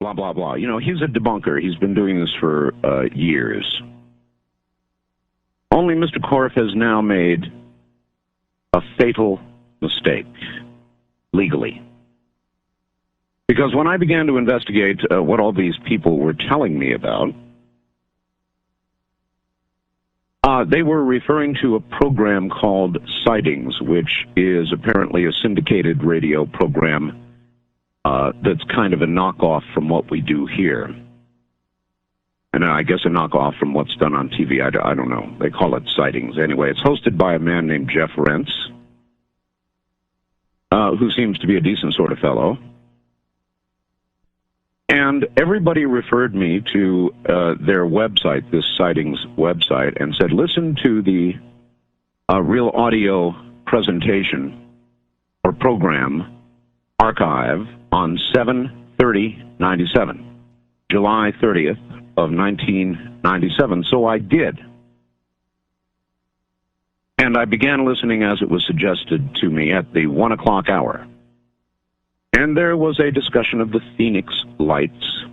blah, blah, blah. You know, he's a debunker. He's been doing this for years. Only Mr. Korff has now made a fatal mistake, legally. Because when I began to investigate what all these people were telling me about, they were referring to a program called Sightings, which is apparently a syndicated radio program that's kind of a knockoff from what we do here. And I guess a knockoff from what's done on TV. I don't know. They call it Sightings. Anyway, it's hosted by a man named Jeff Rentz, who seems to be a decent sort of fellow. And everybody referred me to their website, this Sightings website, and said, listen to the Real Audio presentation or program archive on 7/30/97, July 30th of 1997. So I did. And I began listening as it was suggested to me at the 1 o'clock hour. And there was a discussion of the Phoenix lights,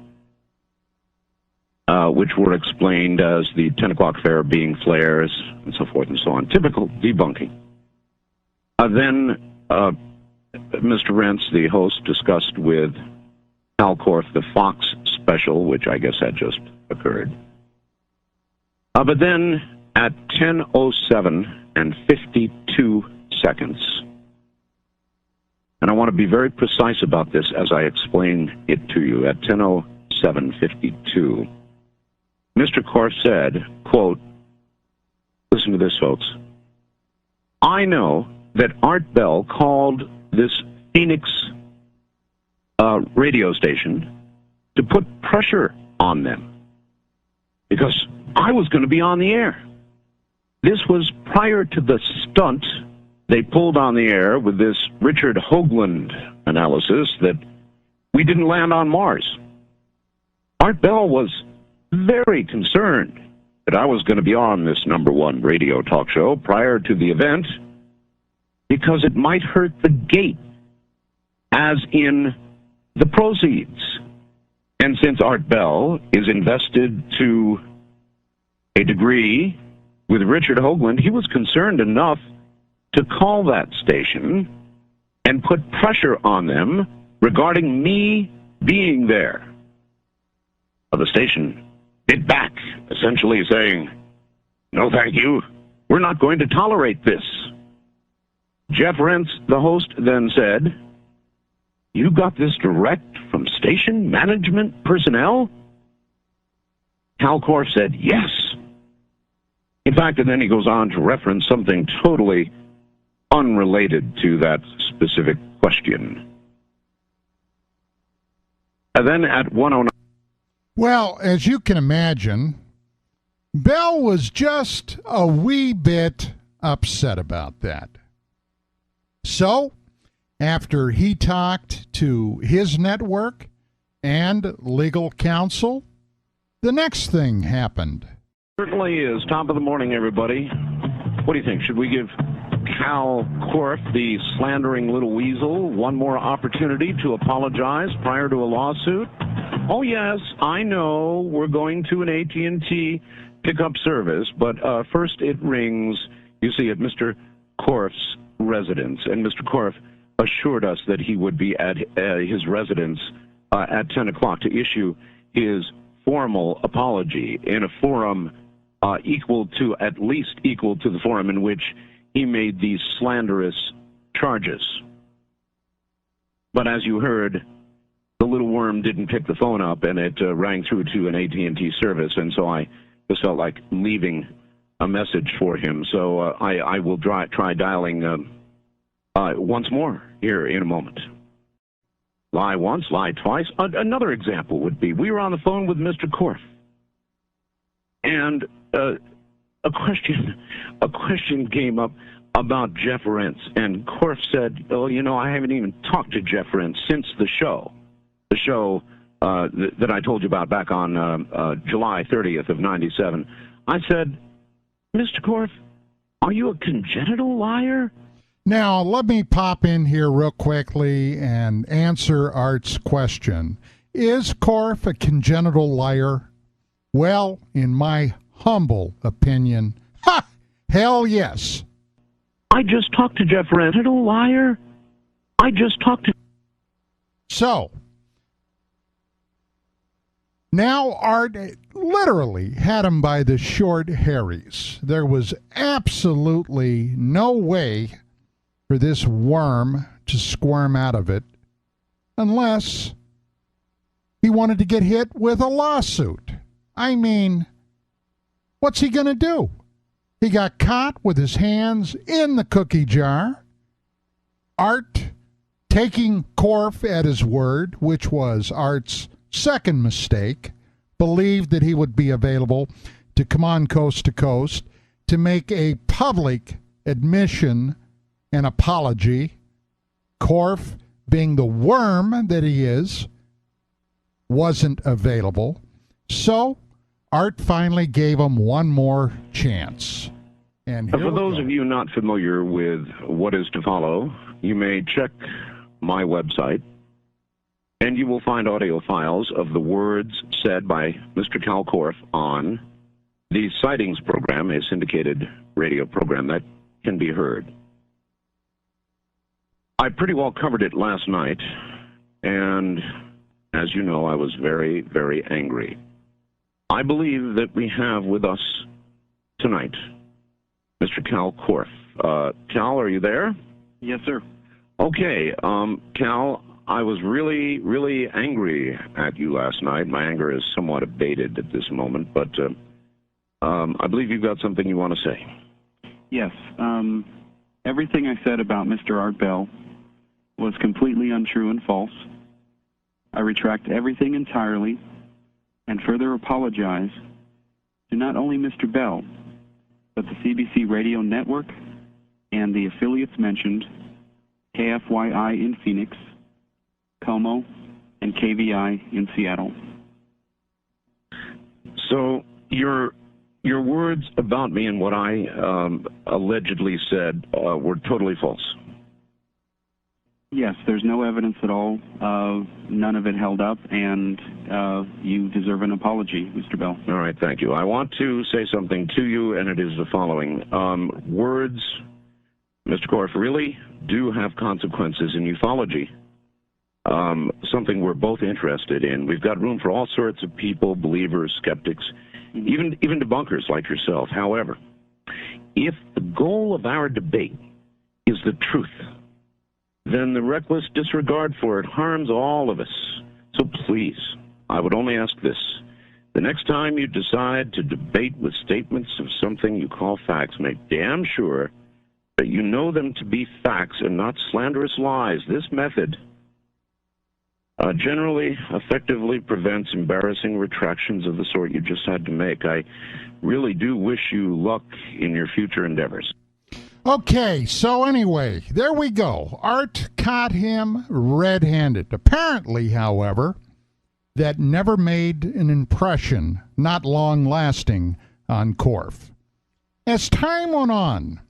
which were explained as the 10 o'clock fair being flares, and so forth and so on. Typical debunking. Then Mr. Rentz, the host, discussed with Kal Korff the Fox special, which I guess had just occurred. But then at 10:07 and 52 seconds, and I want to be very precise about this as I explain it to you, at 10:07:52, Mr. Korff said, quote, listen to this, folks, I know that Art Bell called this Phoenix radio station to put pressure on them because I was going to be on the air. This was prior to the stunt they pulled on the air with this Richard Hoagland analysis that we didn't land on Mars. Art Bell was very concerned that I was going to be on this #1 radio talk show prior to the event because it might hurt the gate, as in the proceeds. And since Art Bell is invested to a degree with Richard Hoagland, he was concerned enough to call that station and put pressure on them regarding me being there. The station bit back, essentially saying, no, thank you. We're not going to tolerate this. Jeff Rentz, the host, then said, you got this direct from station management personnel? Kal Korff said, yes. In fact, and then he goes on to reference something totally unrelated to that specific question. And then at 1:09... Well, as you can imagine, Bell was just a wee bit upset about that. So, after he talked to his network and legal counsel, the next thing happened. Certainly is. Top of the morning, everybody. What do you think? Should we give Kal Korff, the slandering little weasel, one more opportunity to apologize prior to a lawsuit? Oh, yes, I know we're going to an AT&T pickup service, but first it rings, you see, at Mr. Korff's residence, and Mr. Korff assured us that he would be at his residence at 10 o'clock to issue his formal apology in a forum at least equal to the forum in which he made these slanderous charges. But as you heard, the little worm didn't pick the phone up, and it rang through to an AT&T service, and so I just felt like leaving a message for him. So I will try dialing once more here in a moment. Lie once, lie twice. Another example would be, we were on the phone with Mr. Korff, and a question came up about Jeff Rentz, and Korff said, oh, you know, I haven't even talked to Jeff Rentz since the show that I told you about back on July 30th of 97. I said, Mr. Korff, are you a congenital liar? Now, let me pop in here real quickly and answer Art's question. Is Korff a congenital liar? Well, in my humble opinion, hell yes. I just talked to Jeff Rentital, liar. I just talked to... So, now Art literally had him by the short hairies. There was absolutely no way for this worm to squirm out of it unless he wanted to get hit with a lawsuit. I mean, what's he going to do? He got caught with his hands in the cookie jar. Art taking Korff at his word, which was Art's second mistake, believed that he would be available to come on Coast to Coast to make a public admission and apology. Korff, being the worm that he is, wasn't available. So Art finally gave him one more chance. And for those of you not familiar with what is to follow, you may check my website, and you will find audio files of the words said by Mr. Kal Korff on the Sightings program, a syndicated radio program that can be heard. I pretty well covered it last night, and as you know, I was very, very angry. I believe that we have with us tonight Mr. Kal Korff. Kal, are you there? Yes, sir. Okay, Kal, I was really, really angry at you last night. My anger is somewhat abated at this moment, but I believe you've got something you want to say. Yes. Everything I said about Mr. Art Bell was completely untrue and false. I retract everything entirely and further apologize to not only Mr. Bell, but the CBC radio network and the affiliates mentioned, KFYI in Phoenix, Como, and KVI in Seattle. So your words about me and what I allegedly said were totally false. Yes, there's no evidence at all. None of it held up, and you deserve an apology, Mr. Bell. All right, thank you. I want to say something to you, and it is the following. Words, Mr. Korff, really do have consequences in ufology, something we're both interested in. We've got room for all sorts of people, believers, skeptics, even debunkers like yourself. However, if the goal of our debate is the truth, then the reckless disregard for it harms all of us. So please, I would only ask this. The next time you decide to debate with statements of something you call facts, make damn sure that you know them to be facts and not slanderous lies. This method generally effectively prevents embarrassing retractions of the sort you just had to make. I really do wish you luck in your future endeavors. Okay, so anyway, there we go. Art caught him red-handed. Apparently, however, that never made an impression, not long-lasting, on Korff. As time went on,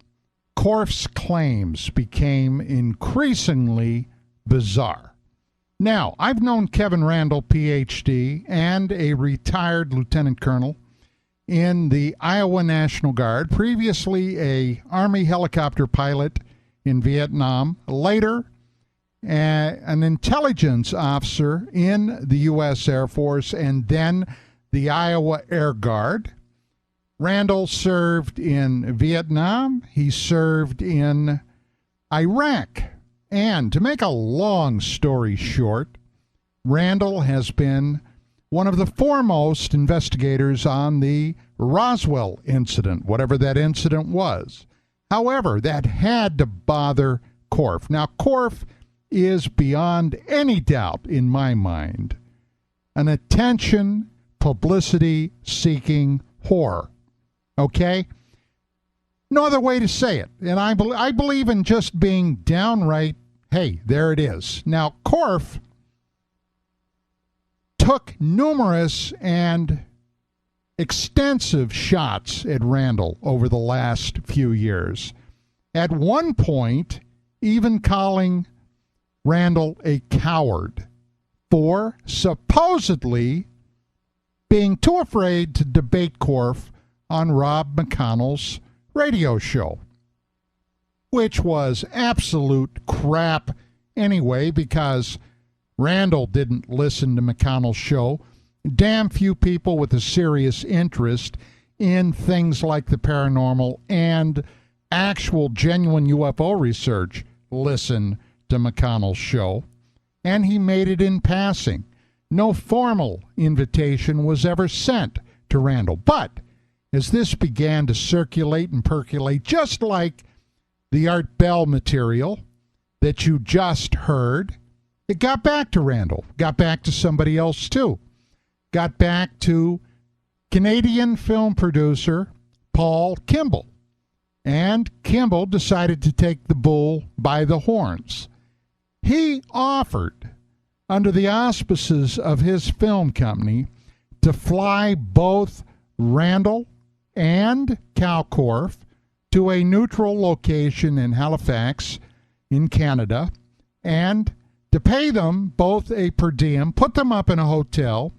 Korff's claims became increasingly bizarre. Now, I've known Kevin Randall, Ph.D., and a retired lieutenant colonel in the Iowa National Guard, previously a Army helicopter pilot in Vietnam, later an intelligence officer in the U.S. Air Force, and then the Iowa Air Guard. Randall served in Vietnam. He served in Iraq. And to make a long story short, Randall has been one of the foremost investigators on the Roswell incident, whatever that incident was. However, that had to bother Korff. Now, Korff is beyond any doubt, in my mind, an attention, publicity-seeking whore. Okay? No other way to say it. And I believe in just being downright, hey, there it is. Now, Korff took numerous and extensive shots at Randall over the last few years. At one point, even calling Randall a coward. for supposedly being too afraid to debate Korff on Rob McConnell's radio show, which was absolute crap anyway, because Randall didn't listen to McConnell's show. Damn few people with a serious interest in things like the paranormal and actual genuine UFO research listen to McConnell's show, and he made it in passing. No formal invitation was ever sent to Randall. But as this began to circulate and percolate, just like the Art Bell material that you just heard, it got back to Randall, got back to somebody else too, got back to Canadian film producer Paul Kimball. And Kimball decided to take the bull by the horns. He offered, under the auspices of his film company, to fly both Randall and Kal Korff to a neutral location in Halifax, in Canada, and to pay them both a per diem, put them up in a hotel,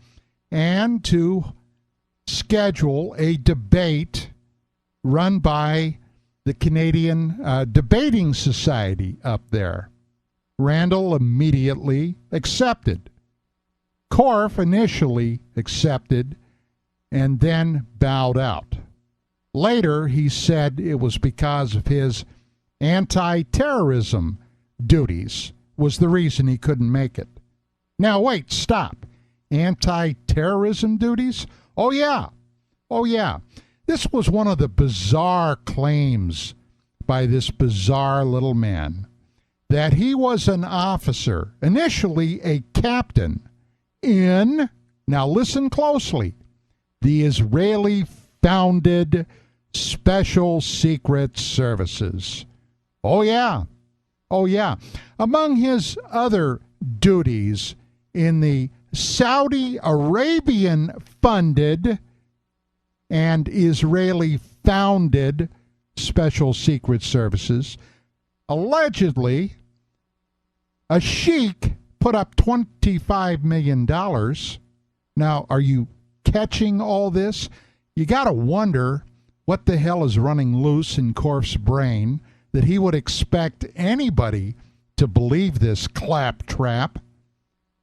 and to schedule a debate run by the Canadian Debating Society up there. Randall immediately accepted. Korff initially accepted and then bowed out. Later, he said it was because of his anti-terrorism duties was the reason he couldn't make it. Now, wait, stop. Anti-terrorism duties? Oh, yeah. Oh, yeah. This was one of the bizarre claims by this bizarre little man, that he was an officer, initially a captain, in, now listen closely, the Israeli-founded Special Secret Services. Oh, yeah. Oh, yeah. Among his other duties in the Saudi Arabian-funded and Israeli-founded Special Secret Services, allegedly, a sheik put up $25 million. Now, are you catching all this? You got to wonder what the hell is running loose in Korff's brain that he would expect anybody to believe this claptrap.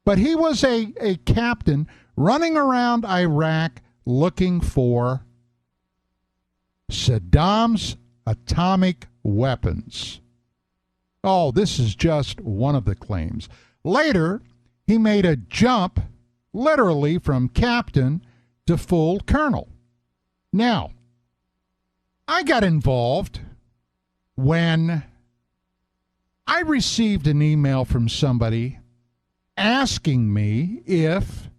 But he was a captain running around Iraq looking for Saddam's atomic weapons. Oh, this is just one of the claims. Later, he made a jump, literally from captain to full colonel. Now, I got involved when I received an email from somebody asking me if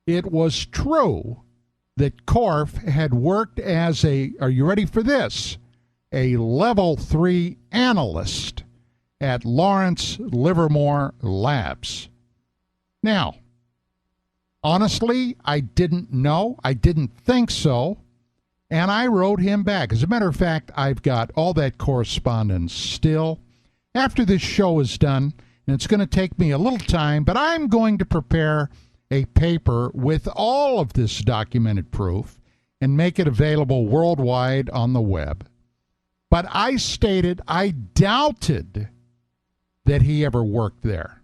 it was true that Korff had worked as a, are you ready for this, a level 3 analyst at Lawrence Livermore Labs. Now, honestly, I didn't know. I didn't think so. And I wrote him back. As a matter of fact, I've got all that correspondence still. After this show is done, and it's going to take me a little time, but I'm going to prepare a paper with all of this documented proof and make it available worldwide on the web. But I stated I doubted that he ever worked there.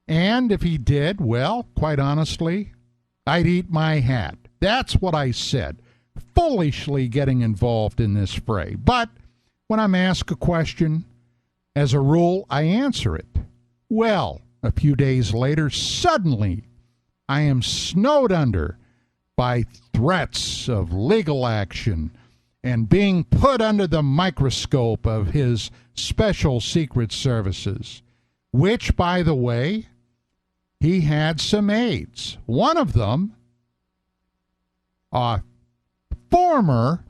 And if he did, well, quite honestly, I'd eat my hat. That's what I said, foolishly getting involved in this fray. But when I'm asked a question, as a rule, I answer it. Well, a few days later, suddenly, I am snowed under by threats of legal action and being put under the microscope of his Special Secret Services, which, by the way, he had some aides. One of them, a former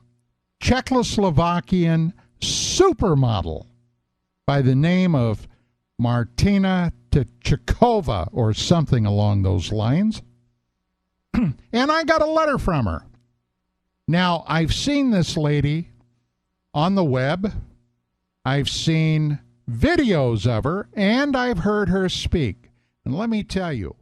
Czechoslovakian supermodel by the name of Martina Tchikova or something along those lines. And I got a letter from her. Now, I've seen this lady on the web. I've seen videos of her, and I've heard her speak. And let me tell you,